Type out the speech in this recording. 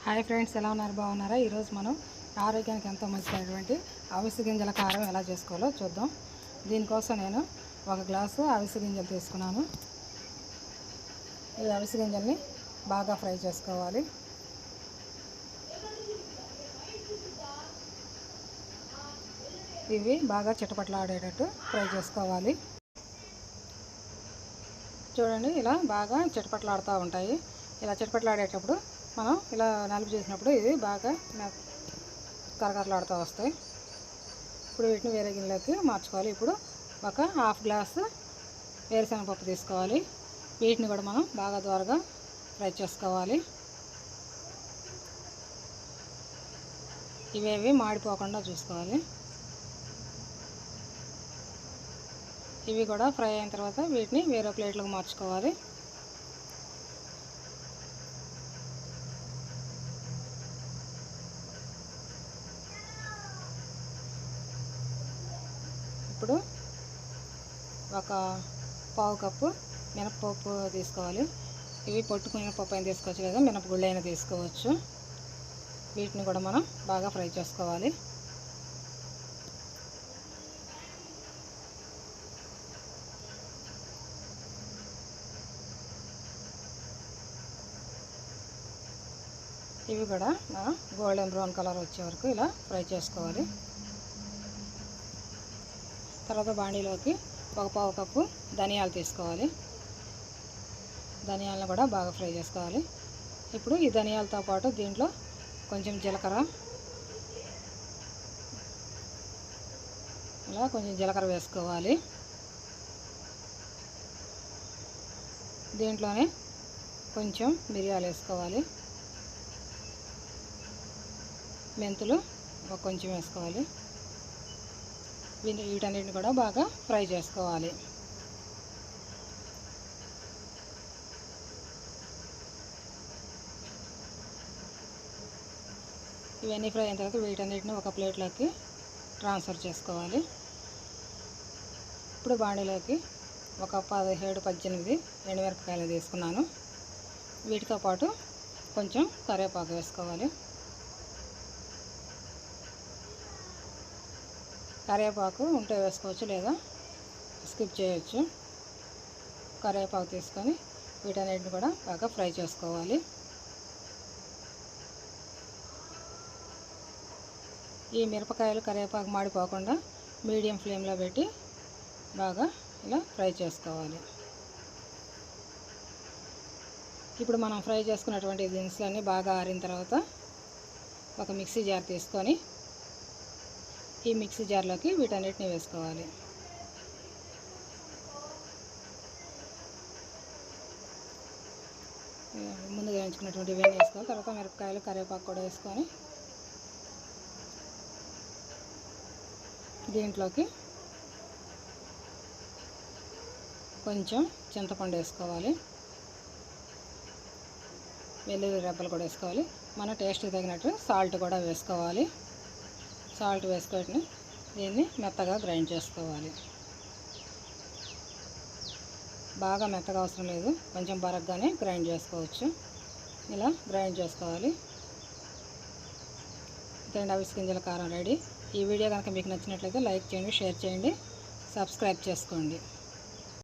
Hi friends, ఎలా ఉన్నారు? బాగున్నారా? ఈరోజు మనం ఆరోగ్యానికి ఎంతో మంచిదైనటువంటి అవిసె గింజల కారం ఎలా చేసుకోవాలో చూద్దాం. దీనికోసం నేను 1 గ్లాసు అవిసె గింజలు తీసుకున్నాను. ఈ అవిసె గింజల్ని బాగా ఫ్రై చేసుకోవాలి. ఇవి బాగా చిటపట్లాడేటట్టు ఫ్రై చేసుకోవాలి. చూడండి, ఇలా బాగా చిటపట్లాడుతూ ఉంటాయి. ఇలా చిటపట్లాడేటప్పుడు మనం ఇలా నలుపు చేసినప్పుడు ఇది బాగా కరకరలాడుతూ వస్తాయి. ఇప్పుడు వీటిని వేరే గిన్నెలోకి మార్చుకోవాలి. ఇప్పుడు 1/2 గ్లాసు వేరుశనగపప్పు తీసుకోవాలి. వీటిని కూడా మనం బాగా దోరగా ఫ్రై చేసుకోవాలి. ఇవేవి మాడిపోకుండా చూసుకోవాలి. ఇవి కూడా ఫ్రై అయిన తర్వాత వీటిని వేరే ప్లేట్లోకి మార్చుకోవాలి. ఇప్పుడు 1/4 కప్పు మినపప్పు తీసుకోవాలి. ఇవి పొట్టుకు మినపప్పు అయినా తీసుకోవచ్చు, లేదా మినపగుళ్ళు అయినా తీసుకోవచ్చు. వీటిని కూడా మనం బాగా ఫ్రై చేసుకోవాలి. ఇవి కూడా మనం గోల్డెన్ బ్రౌన్ కలర్ వచ్చే వరకు ఇలా ఫ్రై చేసుకోవాలి. తర్వాత బాండీలోకి 1/4 కప్పు ధనియాలు తీసుకోవాలి. ధనియాలను కూడా బాగా ఫ్రై చేసుకోవాలి. ఇప్పుడు ఈ ధనియాలతో పాటు దీంట్లో కొంచెం జీలకర్ర, ఇలా కొంచెం జీలకర్ర వేసుకోవాలి. దీంట్లోనే కొంచెం మిరియాలు వేసుకోవాలి. మెంతులు కొంచెం వేసుకోవాలి. వీటన్నిటిని కూడా బాగా ఫ్రై చేసుకోవాలి. ఇవన్నీ ఫ్రై అయిన తర్వాత వీటన్నిటిని ఒక ప్లేట్లోకి ట్రాన్స్ఫర్ చేసుకోవాలి. ఇప్పుడు బాండీలోకి 17-18 ఎండుమిరపకాయలు తీసుకున్నాను. వీటితో పాటు కొంచెం కరివేపాకు వేసుకోవాలి. కరివేపాకు ఉంటే వేసుకోవచ్చు, లేదా స్కిప్ చేయొచ్చు. కరివేపాకు తీసుకొని వీటన్నిటిని కూడా బాగా ఫ్రై చేసుకోవాలి. ఈ మిరపకాయలు కరివేపాకు మాడిపోకుండా మీడియం ఫ్లేమ్లో పెట్టి బాగా ఇలా ఫ్రై చేసుకోవాలి. ఇప్పుడు మనం ఫ్రై చేసుకున్నటువంటి దినుసులన్నీ బాగా ఆరిన తర్వాత ఒక మిక్సీ జార్ తీసుకొని ఈ మిక్సీ జార్లోకి వీటన్నిటిని వేసుకోవాలి. ముందుగా వేయించుకున్నటువంటి ఇవన్నీ వేసుకోవాలి. తర్వాత మిరపకాయలు, కరివేపాకు కూడా వేసుకొని దీంట్లోకి కొంచెం చింతపండు వేసుకోవాలి. వెల్లుల్లి రెబ్బలు కూడా వేసుకోవాలి. మన టేస్ట్కి తగినట్టు సాల్ట్ కూడా వేసుకోవాలి. సాల్ట్ వేసుకొని దీన్ని మెత్తగా గ్రైండ్ చేసుకోవాలి. బాగా మెత్తగా అవసరం లేదు, కొంచెం బరగ్గానే గ్రైండ్ చేసుకోవచ్చు. ఇలా గ్రైండ్ చేసుకోవాలి. అవిసె గింజల కారం రెడీ. ఈ వీడియో కనుక మీకు నచ్చినట్లయితే లైక్ చేయండి, షేర్ చేయండి, సబ్స్క్రైబ్ చేసుకోండి.